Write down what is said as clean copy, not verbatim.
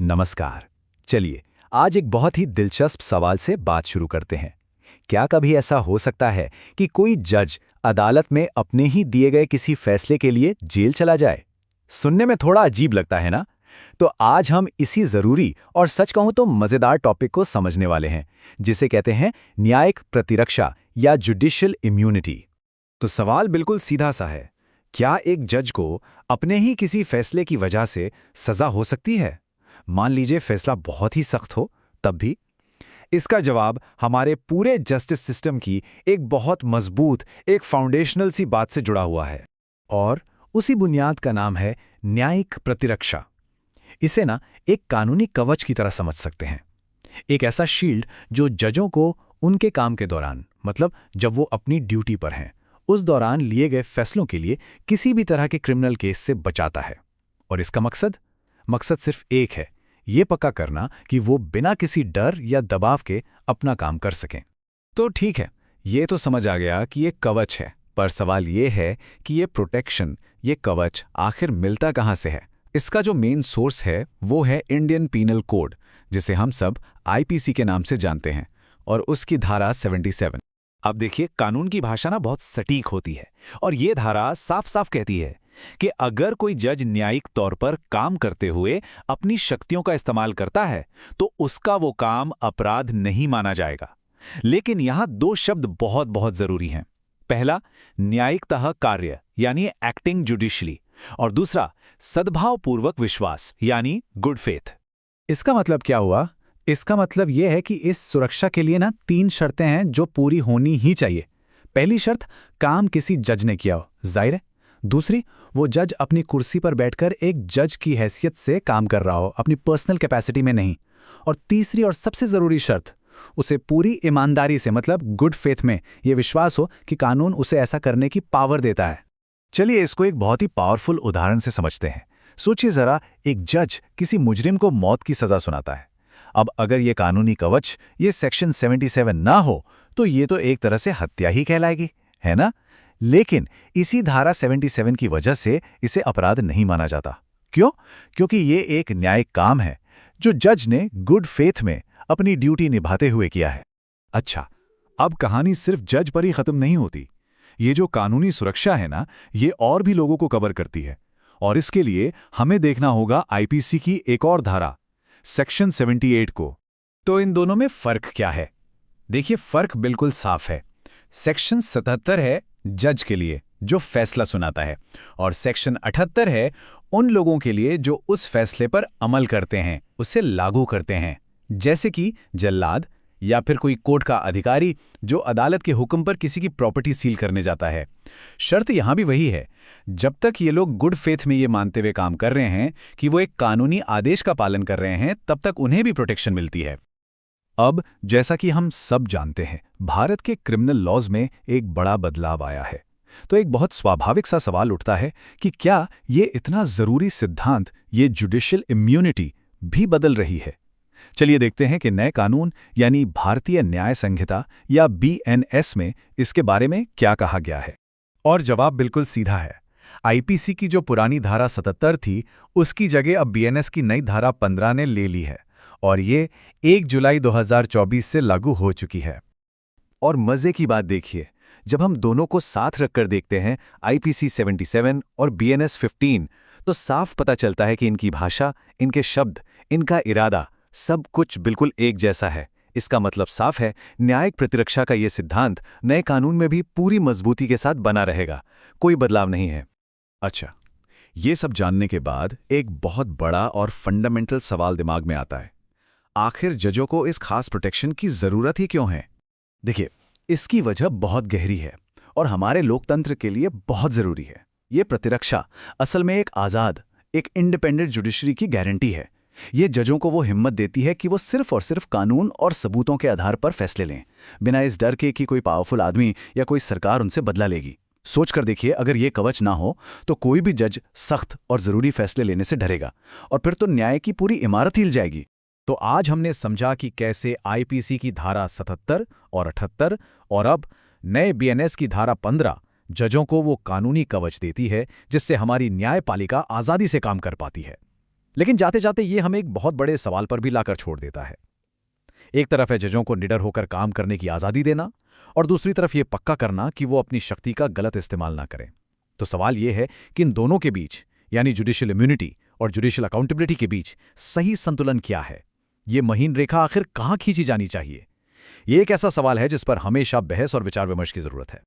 नमस्कार। चलिए, आज एक बहुत ही दिलचस्प सवाल से बात शुरू करते हैं। क्या कभी ऐसा हो सकता है कि कोई जज अदालत में अपने ही दिए गए किसी फैसले के लिए जेल चला जाए? सुनने में थोड़ा अजीब लगता है ना? तो आज हम इसी जरूरी और सच कहूं तो मजेदार टॉपिक को समझने वाले हैं, जिसे कहते हैं न्यायिक प्रतिरक्षा या जुडिशियल इम्यूनिटी। तो सवाल बिल्कुल सीधा सा है, क्या एक जज को अपने ही किसी फैसले की वजह से सजा हो सकती है? मान लीजिए फैसला बहुत ही सख्त हो, तब भी? इसका जवाब हमारे पूरे जस्टिस सिस्टम की एक बहुत मजबूत, एक फाउंडेशनल सी बात से जुड़ा हुआ है। और उसी बुनियाद का नाम है न्यायिक प्रतिरक्षा। इसे ना एक कानूनी कवच की तरह समझ सकते हैं। एक ऐसा शील्ड जो जजों को उनके काम के दौरान, मतलब जब वो अपनी ड्यूटी पर हैं, उस दौरान लिए गए फैसलों के लिए किसी भी तरह के क्रिमिनल केस से बचाता है। और इसका मकसद सिर्फ एक है, ये पक्का करना कि वो बिना किसी डर या दबाव के अपना काम कर सकें। तो ठीक है, ये तो समझ आ गया कि ये कवच है, पर सवाल ये है कि ये प्रोटेक्शन, ये कवच आखिर मिलता कहाँ से है? इसका जो मेन सोर्स है वो है इंडियन पीनल कोड, जिसे हम सब आईपीसी के नाम से जानते हैं, और उसकी धारा 77। अब देखिए, कानून की भाषा ना बहुत सटीक होती है, और ये धारा साफ साफ कहती है कि अगर कोई जज न्यायिक तौर पर काम करते हुए अपनी शक्तियों का इस्तेमाल करता है तो उसका वो काम अपराध नहीं माना जाएगा। लेकिन यहां दो शब्द बहुत बहुत जरूरी हैं। पहला, न्यायिकतः कार्य यानी एक्टिंग जुडिशली, और दूसरा, सद्भावपूर्वक विश्वास यानी गुड फेथ। इसका मतलब क्या हुआ? इसका मतलब यह है कि इस सुरक्षा के लिए ना 3 शर्तें हैं जो पूरी होनी ही चाहिए। पहली शर्त, काम किसी जज ने किया हो, जाहिर है। दूसरी, वो जज अपनी कुर्सी पर बैठकर एक जज की हैसियत से काम कर रहा हो, अपनी पर्सनल कैपेसिटी में नहीं। और तीसरी और सबसे जरूरी शर्त, उसे पूरी ईमानदारी से, मतलब गुड फेथ में, यह विश्वास हो कि कानून उसे ऐसा करने की पावर देता है। चलिए इसको एक बहुत ही पावरफुल उदाहरण से समझते हैं। सोचिए जरा, एक जज किसी मुजरिम को मौत की सजा सुनाता है। अब अगर ये कानूनी कवच, ये सेक्शन 77 ना हो तो ये तो एक तरह से हत्या ही कहलाएगी, है ना? लेकिन इसी धारा 77 की वजह से इसे अपराध नहीं माना जाता। क्यों? क्योंकि ये एक न्यायिक काम है जो जज ने गुड फेथ में अपनी ड्यूटी निभाते हुए किया है। अच्छा, अब कहानी सिर्फ जज पर ही खत्म नहीं होती। ये जो कानूनी सुरक्षा है ना, ये और भी लोगों को कवर करती है। और इसके लिए हमें देखना होगा आईपीसी की एक और धारा, सेक्शन 78 को। तो इन दोनों में फर्क क्या है? देखिए, फर्क बिल्कुल साफ है। सेक्शन 77 है जज के लिए जो फैसला सुनाता है, और सेक्शन 78 है उन लोगों के लिए जो उस फैसले पर अमल करते हैं, उसे लागू करते हैं। जैसे कि जल्लाद या फिर कोई कोर्ट का अधिकारी जो अदालत के हुक्म पर किसी की प्रॉपर्टी सील करने जाता है। शर्त यहां भी वही है, जब तक ये लोग गुड फेथ में ये मानते हुए काम कर रहे हैं कि वो एक कानूनी आदेश का पालन कर रहे हैं, तब तक उन्हें भी प्रोटेक्शन मिलती है। अब जैसा कि हम सब जानते हैं, भारत के क्रिमिनल लॉज में एक बड़ा बदलाव आया है। तो एक बहुत स्वाभाविक सा सवाल उठता है कि क्या ये इतना जरूरी सिद्धांत, ये जुडिशियल इम्यूनिटी भी बदल रही है? चलिए देखते हैं कि नए कानून यानी भारतीय न्याय संहिता या बीएनएस में इसके बारे में क्या कहा गया है। और जवाब बिल्कुल सीधा है। आईपीसी की जो पुरानी धारा 77 थी, उसकी जगह अब बीएनएस की नई धारा 15 ने ले ली है, और ये 1 जुलाई 2024 से लागू हो चुकी है। और मजे की बात देखिए, जब हम दोनों को साथ रखकर देखते हैं, आईपीसी 77 और बीएनएस 15, तो साफ पता चलता है कि इनकी भाषा, इनके शब्द, इनका इरादा, सब कुछ बिल्कुल एक जैसा है। इसका मतलब साफ है, न्यायिक प्रतिरक्षा का ये सिद्धांत नए कानून में भी पूरी मजबूती के साथ बना रहेगा, कोई बदलाव नहीं है। अच्छा, ये सब जानने के बाद एक बहुत बड़ा और फंडामेंटल सवाल दिमाग में आता है, आखिर जजों को इस खास प्रोटेक्शन की जरूरत ही क्यों है? देखिए, इसकी वजह बहुत गहरी है और हमारे लोकतंत्र के लिए बहुत जरूरी है। ये प्रतिरक्षा असल में एक आज़ाद, एक इंडिपेंडेंट जुडिशरी की गारंटी है। ये जजों को वो हिम्मत देती है कि वो सिर्फ और सिर्फ कानून और सबूतों के आधार पर फैसले लें, बिना इस डर के कि कोई पावरफुल आदमी या कोई सरकार उनसे बदला लेगी। सोच कर देखिए, अगर ये कवच ना हो तो कोई भी जज सख्त और जरूरी फैसले लेने से डरेगा, और फिर तो न्याय की पूरी इमारत हिल जाएगी। तो आज हमने समझा कि कैसे आईपीसी की धारा 77 और 78 और अब नए बीएनएस की धारा 15 जजों को वो कानूनी कवच देती है जिससे हमारी न्यायपालिका आज़ादी से काम कर पाती है। लेकिन जाते जाते ये हमें एक बहुत बड़े सवाल पर भी लाकर छोड़ देता है। एक तरफ है जजों को निडर होकर काम करने की आज़ादी देना, और दूसरी तरफ ये पक्का करना कि वो अपनी शक्ति का गलत इस्तेमाल ना करें। तो सवाल ये है कि इन दोनों के बीच, यानी जुडिशियल इम्यूनिटी और जुडिशियल अकाउंटेबिलिटी के बीच सही संतुलन क्या है? ये महीन रेखा आखिर कहाँ खींची जानी चाहिए? ये एक ऐसा सवाल है जिस पर हमेशा बहस और विचार विमर्श की जरूरत है।